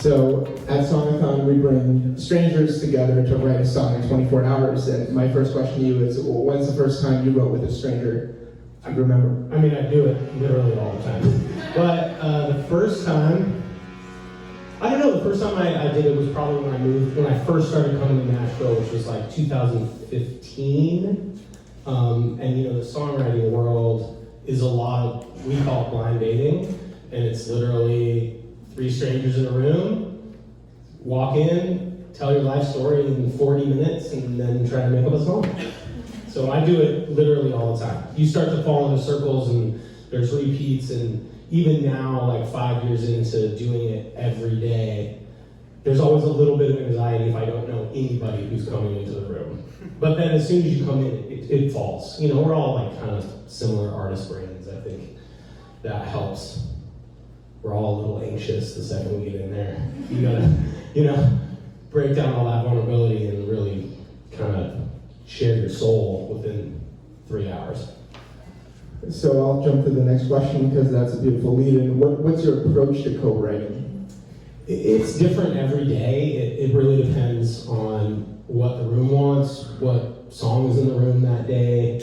So at Songathon, we bring strangers together to write a song in 24 hours. And my first question to you is, when's the first time you wrote with a stranger you remember? I mean, I do it literally all the time. But the first time, I don't know, the first time I did it was probably when I first started coming to Nashville, which was like 2015. And you know, the songwriting world is a lot of, we call it blind dating. And it's literally 3 strangers in a room, walk in, tell your life story in 40 minutes, and then try to make up a song. So I do it literally all the time. You start to fall into circles, and there's repeats, and even now, like 5 years into doing it every day, there's always a little bit of anxiety if I don't know anybody who's coming into the room. But then as soon as you come in, it falls. You know, we're all like kind of similar artist brains. I think that helps. We're all a little anxious the second we get in there. You gotta, you know, break down all that vulnerability and really kind of share your soul within 3 hours. So I'll jump to the next question because that's a beautiful lead-in. What's your approach to co-writing? It's different every day. It really depends on what the room wants, what song is in the room that day.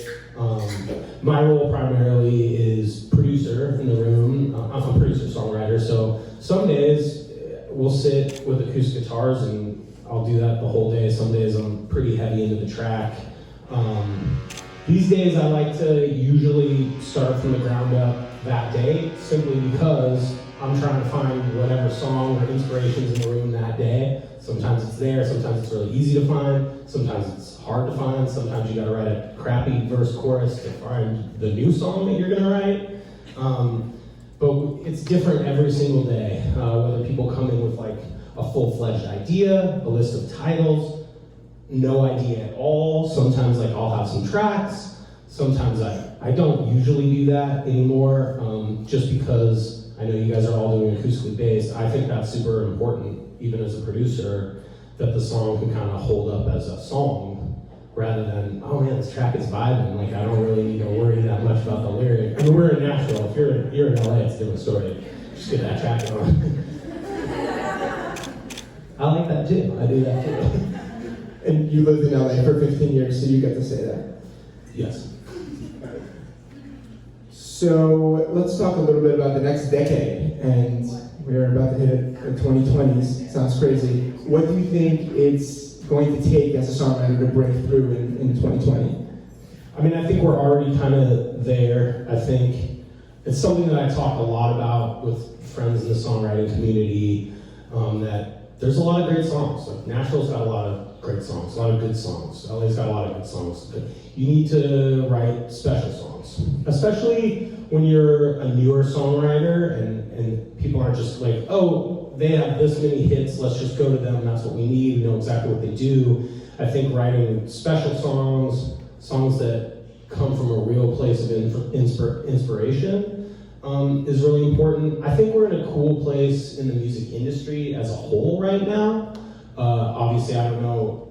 My role primarily is producer in the room. I'm a producer-songwriter, so some days we'll sit with acoustic guitars and I'll do that the whole day. Some days I'm pretty heavy into the track. These days I like to usually start from the ground up that day, simply because I'm trying to find whatever song or inspirations in the room that day. Sometimes it's there, sometimes it's really easy to find, sometimes it's hard to find, sometimes you gotta write a crappy verse chorus to find the new song that you're gonna write. But it's different every single day, whether people come in with like a full-fledged idea, a list of titles, no idea at all. Sometimes like I'll have some tracks, sometimes I don't usually do that anymore, just because I know you guys are all doing acoustically based. I think that's super important, even as a producer, that the song can kind of hold up as a song, rather than, oh man, this track is vibing, like I don't really need to worry that much about the lyric. I mean, we're in Nashville, if you're in LA, it's a different story. Just get that track on. I like that too, I do that too. And you lived in LA for 15 years, so you get to say that. Yes. So let's talk a little bit about the next decade, and we're about to hit the 2020s. Sounds crazy. What do you think it's going to take as a songwriter to break through in 2020? I mean, I think we're already kind of there. I think it's something that I talk a lot about with friends in the songwriting community, that there's a lot of great songs. Like Nashville's got a lot of great songs, a lot of good songs. LA's got a lot of good songs. You need to write special songs, especially when you're a newer songwriter and people aren't just like, oh, they have this many hits, let's just go to them, that's what we need, we know exactly what they do. I think writing special songs, songs that come from a real place of inspiration is really important. I think we're in a cool place in the music industry as a whole right now. Obviously, I don't know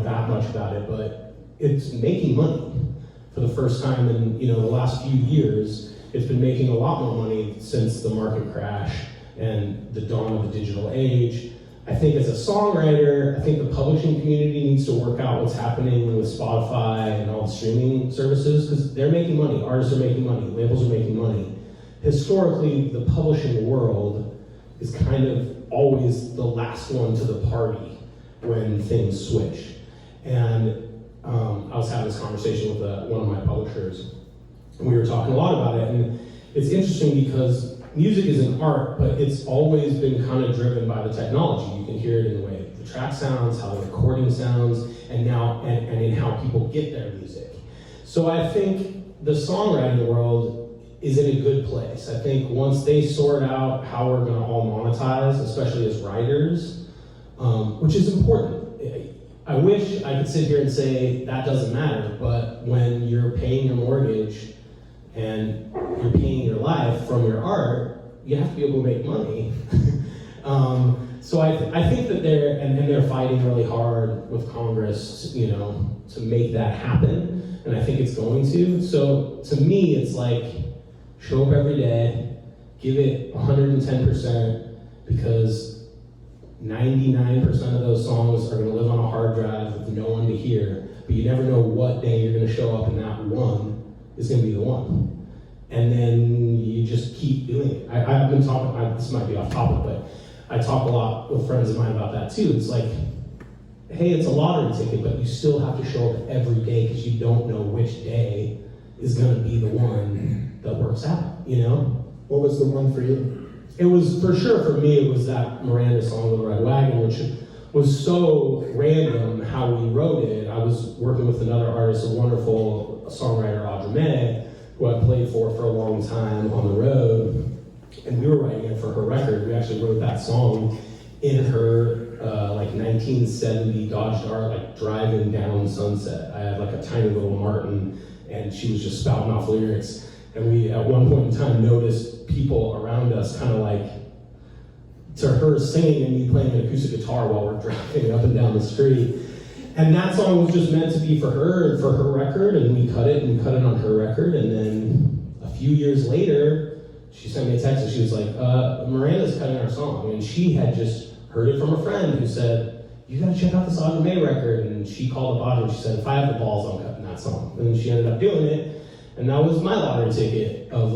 that much about it, but it's making money for the first time in the last few years. It's been making a lot more money since the market crash and the dawn of the digital age. I think as a songwriter, I think the publishing community needs to work out what's happening with Spotify and all the streaming services, because they're making money, artists are making money, labels are making money. Historically, the publishing world is kind of always the last one to the party when things switch. And I was having this conversation with one of my publishers, and we were talking a lot about it, and it's interesting because music is an art, but it's always been kind of driven by the technology. You can hear it in the way the track sounds, how the recording sounds, and now and in how people get their music. So I think the songwriting world is in a good place. I think once they sort out how we're going to all monetize, especially as writers, which is important. I wish I could sit here and say that doesn't matter, but when you're paying your mortgage, and you're paying your life from your art, you have to be able to make money. So I think that they're fighting really hard with Congress, to make that happen, and I think it's going to. So to me, it's like, show up every day, give it 110%, because 99% of those songs are going to live on a hard drive with no one to hear, but you never know what day you're going to show up, and that one is going to be the one. And then you just keep doing it. I've been talking, this might be off topic, but I talk a lot with friends of mine about that too. It's like, hey, it's a lottery ticket, but you still have to show up every day because you don't know which day is going to be the one that works out, What was the one for you? It was, for sure, for me, it was that Miranda song, The Red Wagon, which was so random how we wrote it. I was working with another artist, a wonderful songwriter, Audra May, who I played for a long time on the road. And we were writing it for her record. We actually wrote that song in her 1970 Dodge Dart, driving down Sunset. I had a tiny little Martin, and she was just spouting off lyrics. And we, at one point in time, noticed people around us to her singing and me playing an acoustic guitar while we're driving up and down the street. And that song was just meant to be for her and for her record, and we cut it on her record. And then a few years later, she sent me a text and she was like, Miranda's cutting our song. And she had just heard it from a friend who said, you gotta check out this Audra May record. And she called up Audra and she said, if I have the balls, I'm cutting that song. And then she ended up doing it. And that was my lottery ticket of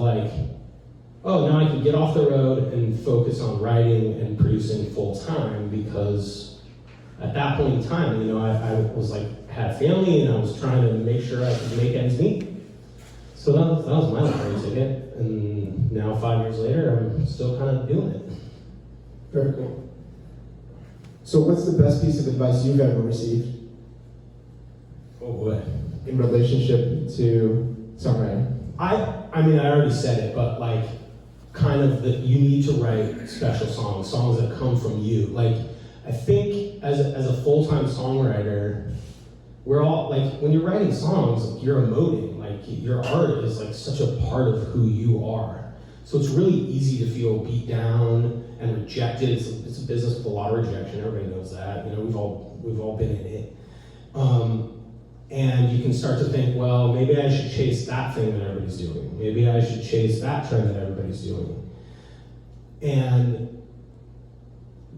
oh, now I can get off the road and focus on writing and producing full time, because at that point in time, I was had a family and I was trying to make sure I could make ends meet. So that was my lottery ticket, and now 5 years later, I'm still kind of doing it. Very cool. So what's the best piece of advice you've ever received? Oh boy. In relationship to songwriting? I already said it, but kind of that you need to write special songs that come from you. I think as a full-time songwriter, we're all, when you're writing songs, you're emoting. Your art is such a part of who you are. So it's really easy to feel beat down and rejected. It's a business with a lot of rejection. Everybody knows that. We've all been in it. And you can start to think, well, maybe I should chase that thing that everybody's doing. Maybe I should chase that trend that everybody's doing. And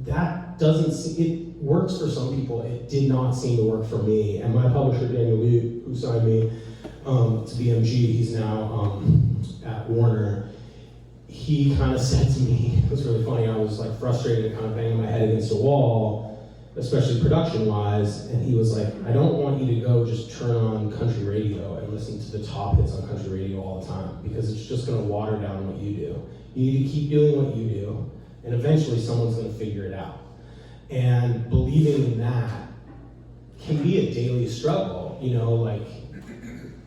that it works for some people. It did not seem to work for me. And my publisher, Daniel Lee, who signed me to BMG, he's now at Warner, he kind of said to me, it was really funny, I was frustrated and kind of banging my head against a wall, especially production-wise, and he was like, I don't want you to go just turn on country radio and listen to the top hits on country radio all the time, because it's just going to water down what you do. You need to keep doing what you do, and eventually someone's going to figure it out. And believing in that can be a daily struggle,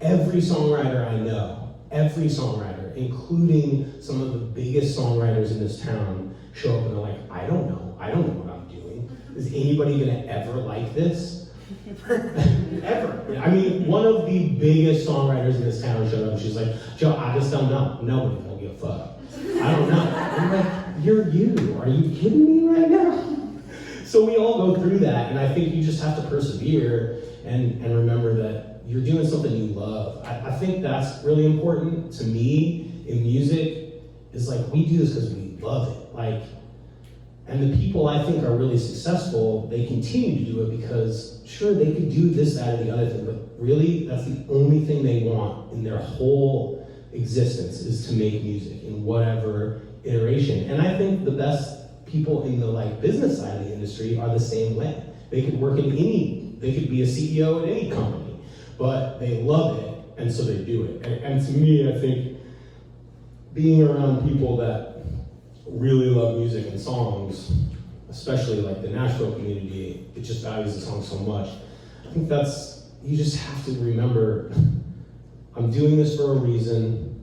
every songwriter I know, including some of the biggest songwriters in this town, show up and they're like, I don't know what I'm doing. Is anybody gonna ever like this? Ever. One of the biggest songwriters in this town showed up and she's like, Joe, I just don't know. Nobody don't give a fuck. I don't know. I'm like, you're you. Are you kidding me right now? So we all go through that, and I think you just have to persevere and remember that you're doing something you love. I think that's really important to me in music, is we do this because we love it. And the people I think are really successful, they continue to do it because, sure, they could do this, that, or the other thing, but really, that's the only thing they want in their whole existence, is to make music in whatever iteration. And I think the best people in the business side of the industry are the same way. They could work they could be a CEO at any company, but they love it, and so they do it. And to me, I think being around people that really love music and songs, especially the Nashville community, it just values the song so much. I think you just have to remember, I'm doing this for a reason.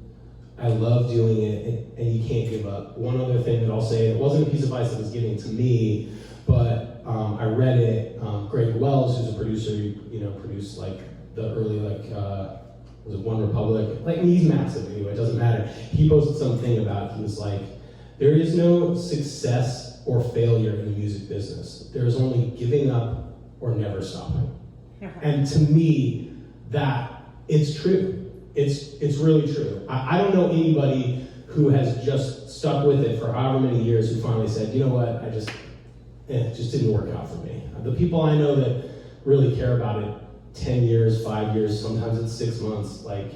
I love doing it, and you can't give up. One other thing that I'll say, it wasn't a piece of advice that was given to me, but I read it. Greg Wells, who's a producer, produced the early was it One Republic? He's massive. He it doesn't matter. He posted something about, he was like, there is no success or failure in the music business. There is only giving up or never stopping. And to me, that, it's true. It's really true. I don't know anybody who has just stuck with it for however many years who finally said, you know what, it just didn't work out for me. The people I know that really care about it, 10 years, 5 years, sometimes it's 6 months, like,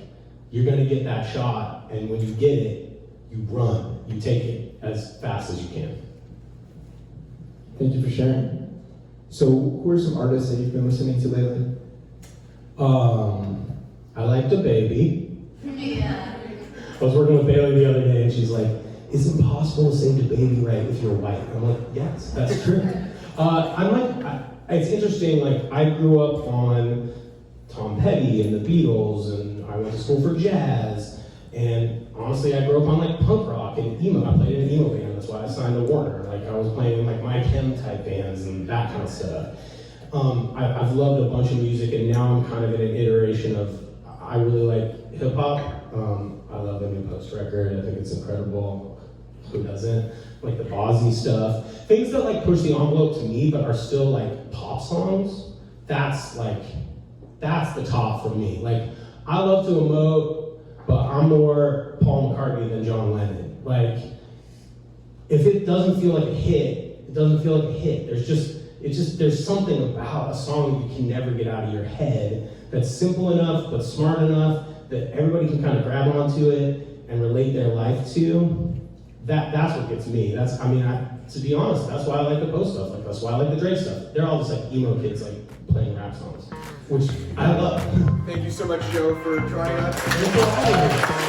you're gonna get that shot, and when you get it, you run, you take it as fast as you can. Thank you for sharing. So, who are some artists that you've been listening to lately? I like DaBaby. Yeah. I was working with Bailey the other day, and she's like, "Is it possible to say DaBaby right if you're white?" I'm like, "Yes, that's true." It's interesting. Like, I grew up on Tom Petty and the Beatles, and I went to school for jazz. And honestly, I grew up on like punk rock and emo. I played in an emo band. That's why I signed to Warner. Like, I was playing in like My Chem type bands and that kind of stuff. I've loved a bunch of music, and now I'm kind of in an iteration of, I really like hip hop. I love the new Post record. I think it's incredible. Who doesn't? Like the Bozzy stuff. Things that like push the envelope to me, but are still like pop songs. That's the top for me. Like, I love to emote, but I'm more Paul McCartney than John Lennon. Like, if it doesn't feel like a hit, it doesn't feel like a hit. There's something about a song that you can never get out of your head that's simple enough, but smart enough that everybody can kind of grab onto it and relate their life to. That's what gets me. To be honest, that's why I like the Post stuff. Like, that's why I like the Drake stuff. They're all just like emo kids like playing rap songs, which I love. Thank you so much, Joe, for joining us. Thanks for having me.